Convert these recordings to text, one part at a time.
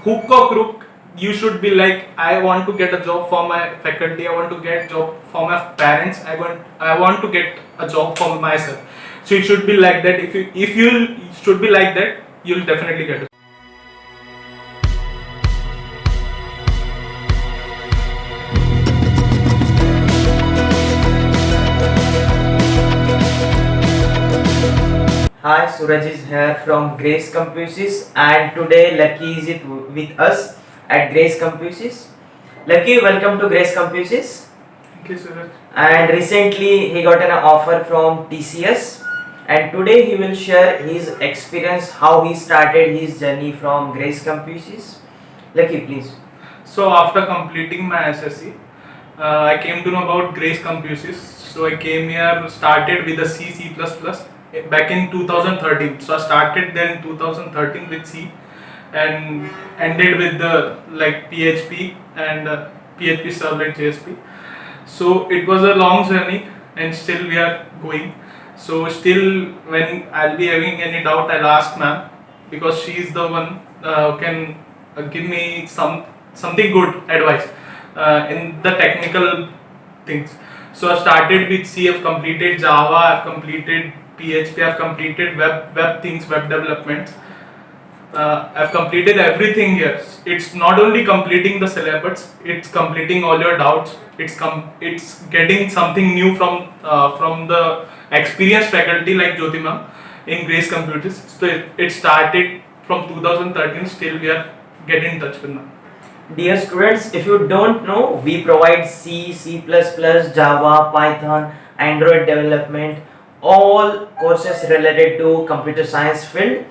hook or crook, you should be like, I want to get a job for my faculty, I want to get job for my parents, I want to get a job for myself. So it should be like that. If you should be like that, you'll definitely get it. Hi, Suraj is here from Grace Compusys, and today Lucky is with us at Grace Compusys. Lucky, welcome to Grace Compusys. Thank you, Suraj. And recently he got an offer from TCS, and today he will share his experience how he started his journey from Grace Compusys. Lucky, please. So after completing my SSC, I came to know about Grace Compusys. So I came here, started with the C++ back in 2013. So I started then in 2013 with C and ended with the like PHP and PHP servlet JSP. So it was a long journey and still we are going. So still when I'll be having any doubt, I'll ask ma'am, because she is the one who can give me something good advice in the technical things. So I started with C, I've completed Java, I've completed PHP, I've completed web things, web development. I've completed everything here. It's not only completing the syllabus; it's completing all your doubts. It's getting something new from the experienced faculty like Jyoti ma'am in Grace Computers. So it started from 2013. Still, we are getting in touch with ma'am. Dear students, if you don't know, we provide C, C++, Java, Python, Android development, all courses related to computer science field,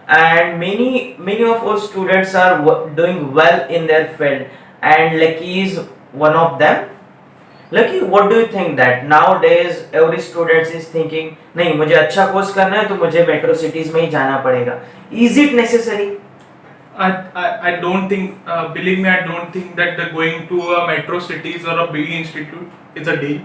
and many of our students are doing well in their field, and Lucky is one of them. Lucky, what do you think that nowadays every student is thinking, नहीं मुझे अच्छा course करना है तो मुझे metro cities में ही जाना पड़ेगा. Is it necessary? I don't think, believe me, I don't think that the going to a metro cities or a big institute is a deal.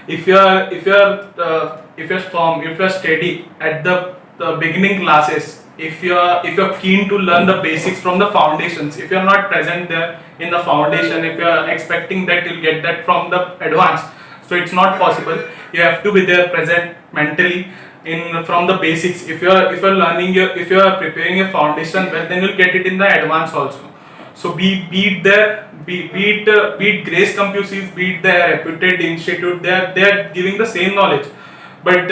If you're strong, if you're steady at the beginning classes, if you're keen to learn the basics from the foundations, if you're not present there in the foundation, if you're expecting that you'll get that from the advanced, so it's not possible. You have to be there present mentally in from the basics. If you're learning if you're preparing your foundation well, then you'll get it in the advance also. So be there, be it Grace Compusys, be it the reputed institute, they are giving the same knowledge. But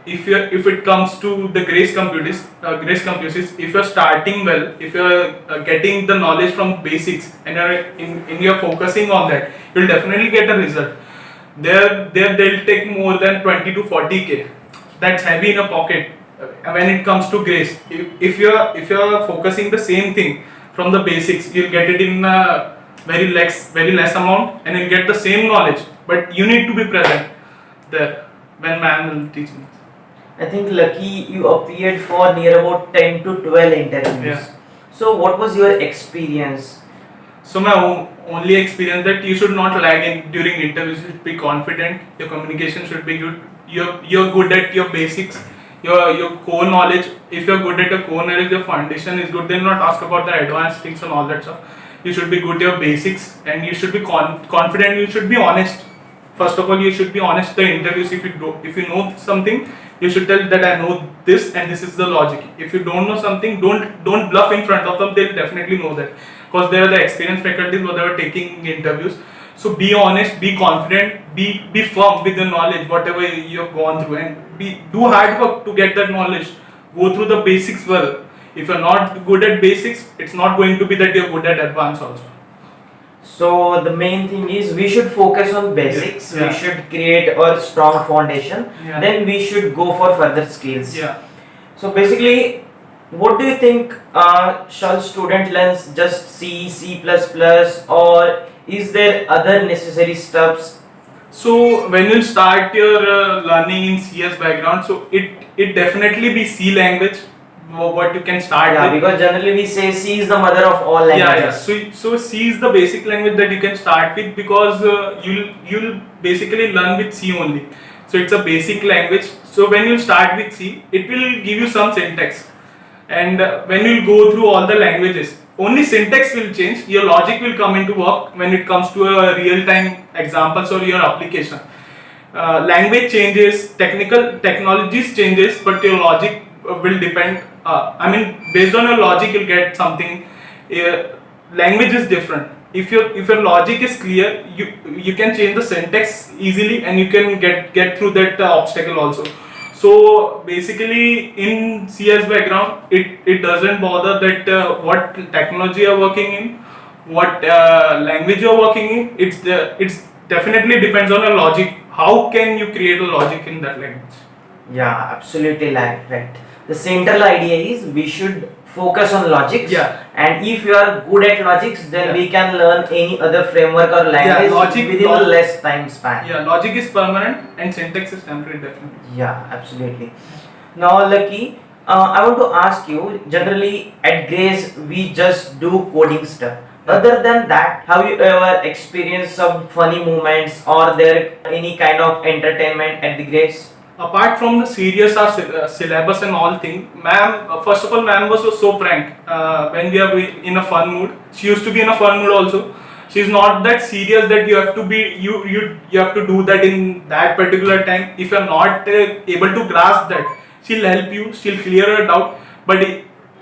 if it comes to the Grace Compusys, if you're starting well, if you're getting the knowledge from basics and you're focusing on that, you'll definitely get a result. They'll take more than 20 to 40K. That's heavy in a pocket when it comes to Grace. If you're focusing the same thing from the basics, you'll get it in a very less amount, and you'll get the same knowledge. But you need to be present there when man will teach me. I think Lucky, you appeared for near about 10 to 12 interviews. Yeah. So what was your experience? So my only experience that you should not lag in during interviews. You should be confident. Your communication should be good. You're good at your basics, your core knowledge. If you're good at your core knowledge, your foundation is good. Then not ask about the advanced things and all that stuff. You should be good at your basics, and you should be confident. You should be honest. First of all, you should be honest. The interviews, if you know something, you should tell that I know this and this is the logic. If you don't know something, don't bluff in front of them. They'll definitely know that, because they are the experienced faculties who they are taking interviews. So be honest, be confident, be firm with the knowledge, whatever you have gone through, and do hard work to get that knowledge. Go through the basics well. If you're not good at basics, it's not going to be that you're good at advanced also. So the main thing is we should focus on basics. Yeah. We should create a strong foundation. Yeah. Then we should go for further skills. Yeah. So basically, what do you think? Shall student learn just C, C++, or is there other necessary steps? So when you start your learning in CS background, so it definitely be C language what you can start Yeah, with. because generally we say C is the mother of all languages. So C is the basic language that you can start with, because you'll basically learn with C only. So it's a basic language. So when you start with C, it will give you some syntax, and when you go through all the languages, only syntax will change. Your logic will come into work when it comes to a real-time examples or your application. Language changes, technologies changes, but your logic will depend. I mean, based on your logic, you'll get something. Language is different. If your logic is clear, you can change the syntax easily, and you can get through that obstacle also. So basically, in CS background, it doesn't bother that what technology you're working in, what language you're working in. It's definitely depends on your logic. How can you create a logic in that language? Yeah, absolutely right. The central idea is we should focus on logics. Yeah. And if you are good at logics, then Yeah. we can learn any other framework or language within a less time span. Yeah, logic is permanent and syntax is temporary, definitely. Yeah, absolutely. Now, Lucky, I want to ask you. Generally, at Grace, we just do coding stuff. Other than that, have you ever experienced some funny moments or there any kind of entertainment at the Grace? Apart from the serious or syllabus and all thing, ma'am, first of all, ma'am was so frank when we are in a fun mood. She used to be in a fun mood also. She's not that serious that you have to be you have to do that in that particular time. If you're not able to grasp that, she'll help you. She'll clear your doubt. But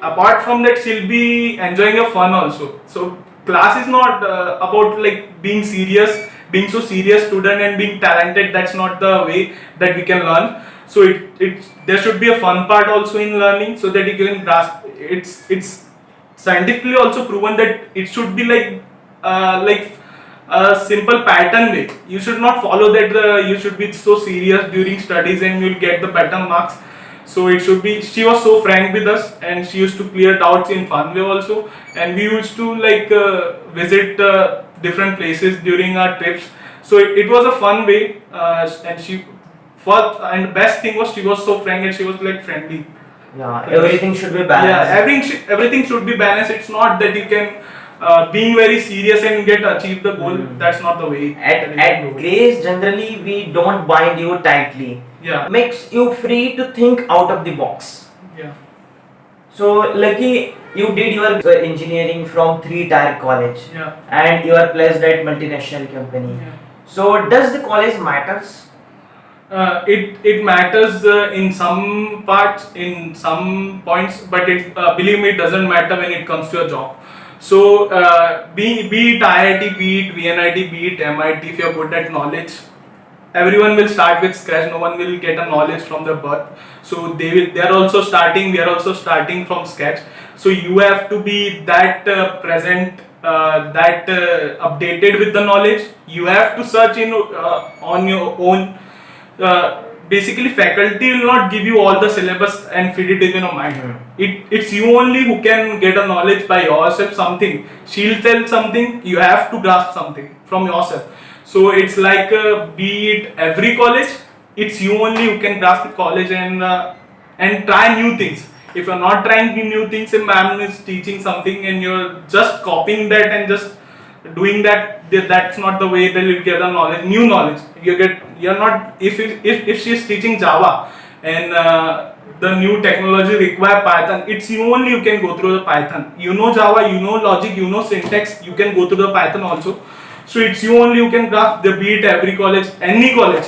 apart from that, she'll be enjoying your fun also. So class is not about like being serious, being so serious student and being talented. That's not the way that we can learn. So it there should be a fun part also in learning so that you can grasp. It's scientifically also proven that it should be like a simple pattern way. You should not follow that you should be so serious during studies and you'll get the better marks. So it should be. She was so frank with us, and she used to clear doubts in fun way also. And we used to like visit different places during our trips. So it was a fun way. And she first and best thing was she was so frank and she was like friendly. Yeah, everything should be balanced. Yeah, everything should be balanced. It's not that you can being very serious and get achieve the goal. That's not the way. At Grace, generally we don't bind you tightly. Yeah. Makes you free to think out of the box. Yeah. So, Lucky, you did your engineering from 3-tier college. Yeah. And you are placed at multinational company. Yeah. So, does the college matters? It matters in some parts, in some points, but it believe me, it doesn't matter when it comes to a job. So be it IIT, be it VNIT, be it MIT, if you're good at knowledge, everyone will start with scratch. No one will get a knowledge from their birth. So they are also starting. We are also starting from scratch. So you have to be that present, that updated with the knowledge. You have to search in on your own. Basically, faculty will not give you all the syllabus and feed it in your mind. It's you only who can get a knowledge by yourself. Something she'll tell something, you have to grasp something from yourself. So it's like be it every college, it's you only who can grasp the college and try new things. If you're not trying new things and ma'am is teaching something and you're just copying that and just doing that's not the way that you get a knowledge, new knowledge. You're not if she's teaching Java and the new technology require Python, it's you only you can go through the Python. You know Java, you know logic, you know syntax, you can go through the Python also. So it's you only you can grasp the beat every college, any college.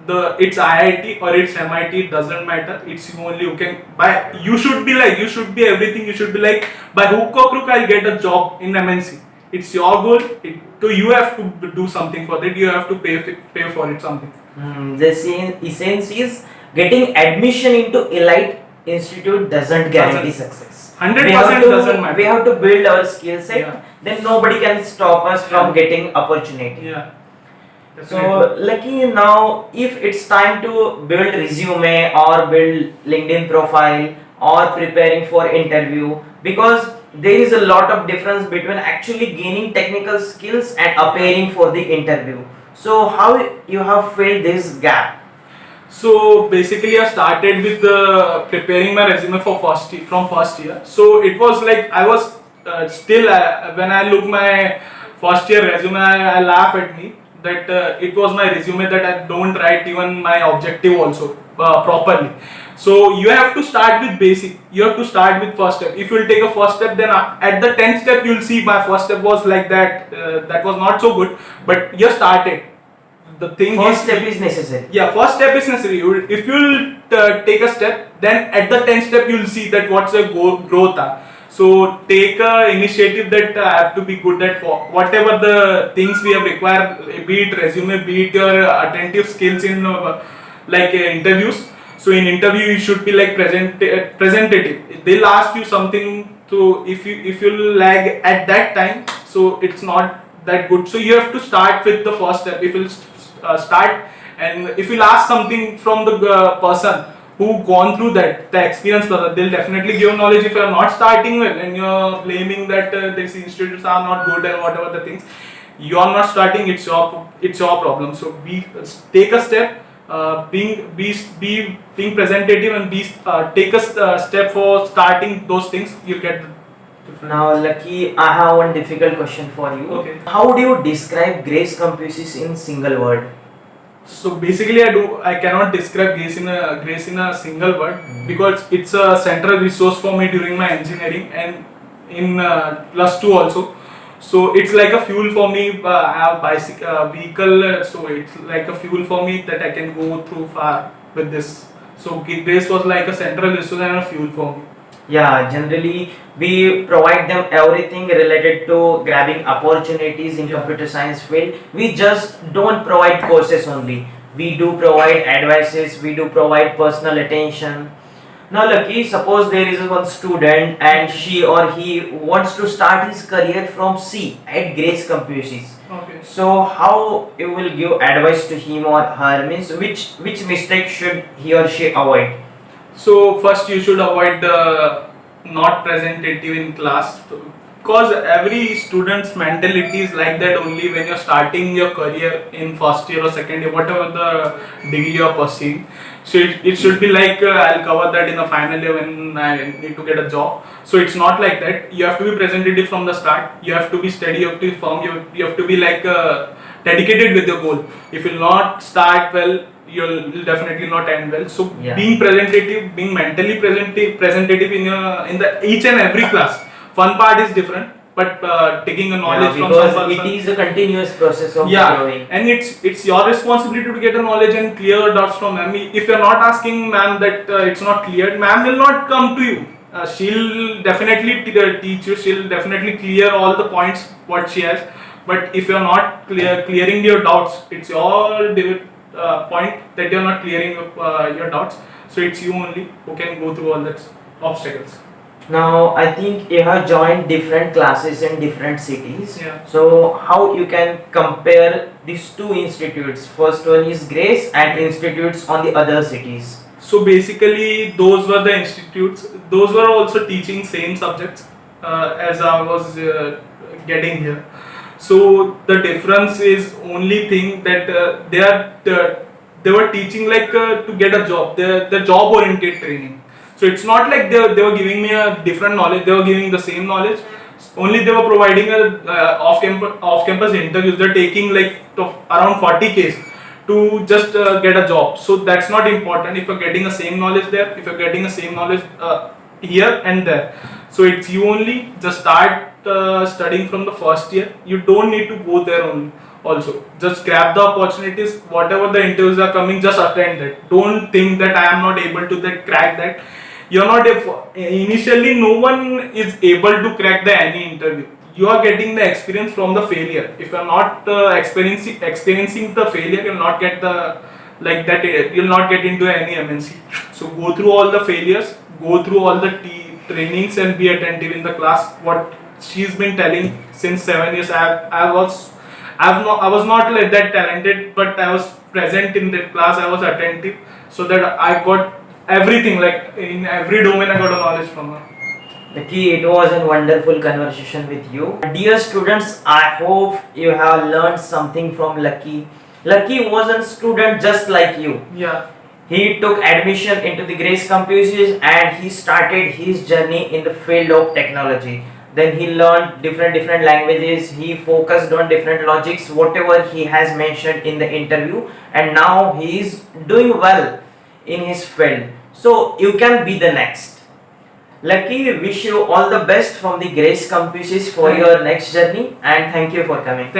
It's IIT or it's MIT, it doesn't matter. It's you only you can by you should be everything. You should be like by hook or crook I'll get a job in MNC. It's your goal. So you have to do something for that. You have to pay for it something. The essence is getting admission into elite institute doesn't guarantee success. 100% doesn't matter. We have to build our skill set. Yeah. Then nobody can stop us from getting opportunity. Yeah. So, Lucky, now if it's time to build resume or build LinkedIn profile or preparing for interview, because there is a lot of difference between actually gaining technical skills and appearing for the interview. So how you have filled this gap? So basically, I started with preparing my resume for from first year. So it was like I was still when I look my first year resume, I laugh at me that it was my resume that I don't write even my objective also. properly. So you have to start with basic. You have to start with first step. If you'll take a first step, then at the 10th step you'll see my first step was like that. That was not so good, but you started. The thing First is, step is necessary. yeah, first step is necessary. If you'll take a step, then at the 10th step you'll see that what's your growth are. So take a initiative that have to be good at whatever the things we have required, be it resume, be it your attentive skills in interviews. So in interview you should be like presentative. They'll ask you something to if you lag at that time, so it's not that good. So you have to start with the first step. If you'll start, and if you'll ask something from the person who gone through that, the experience, they'll definitely give knowledge. If you're not starting well and you're claiming that these institutes are not good and whatever the things, you are not starting, it's your problem. So take a step, being presentative, and take a step for starting those things. You'll get different. Now, Lucky, I have one difficult question for you. Okay. How do you describe Grace Compusys in single word? So basically, I cannot describe Grace in a single word, because it's a central resource for me during my engineering and in +2 also. So it's like a fuel for me. I have vehicle, so it's like a fuel for me that I can go through far with this. So Grace was like a central resource and a fuel for me. Yeah, generally we provide them everything related to grabbing opportunities in computer science field. We just don't provide courses only. We do provide advices, we do provide personal attention. Now Lucky, suppose there is one student and she or he wants to start his career from C at Grace Compusys. Okay. So how you will give advice to him or her, means which mistake should he or she avoid? So first you should avoid the not presentative in class, because every student's mentality is like that only when you're starting your career in first year or second year, whatever the degree you're pursuing. So it should be like I'll cover that in the final year when I need to get a job. So it's not like that. You have to be presentative from the start. You have to be steady. You have to be firm. You have to be like dedicated with your goal. If you'll not start well, you'll definitely not end well. So Yeah. being presentative, being mentally presentative in the each and every class. Fun part is different, but taking a knowledge from because some it person. is a continuous process of Yeah, growing. and it's your responsibility to get a knowledge and clear doubts from ma'am. If you're not asking ma'am that it's not cleared, ma'am will not come to you. She'll definitely teach you. She'll definitely clear all the points what she has. But if you're not clearing your doubts, it's your point that you're not clearing your doubts. So it's you only who can go through all that obstacles. Now I think you have joined different classes in different cities. Yeah. So how you can compare these two institutes? First one is Grace and institutes on the other cities. So basically, those were the institutes. Those were also teaching same subjects as I was getting here. So the difference is only thing that they were teaching like to get a job. The job oriented training. So it's not like they were giving me a different knowledge. They were giving the same knowledge. Only they were providing a off campus interviews. They're taking like around 40Ks to just get a job. So that's not important if you're getting the same knowledge there. If you're getting the same knowledge here and there. So it's you only. Just start studying from the first year. You don't need to go there only. Also, just grab the opportunities. Whatever the interviews are coming, just attend that. Don't think that I am not able to crack that. You're not initially. No one is able to crack any interview. You are getting the experience from the failure. If you're not experiencing the failure, you'll not get the like that. You'll not get into any MNC. So go through all the failures. Go through all the trainings and be attentive in the class. What she's been telling since 7 years. I was not like that talented, but I was present in that class. I was attentive, so that I got everything. Like in every domain, I got a knowledge from her. Lucky, it was a wonderful conversation with you. Dear students, I hope you have learned something from Lucky. Lucky was a student just like you. Yeah. He took admission into the Grace Compusys and he started his journey in the field of technology. Then he learned different languages. He focused on different logics, whatever he has mentioned in the interview, and now he is doing well in his field. So you can be the next. Lucky, wish you all the best from the Grace Compusys for Thank- your next journey, and thank you for coming.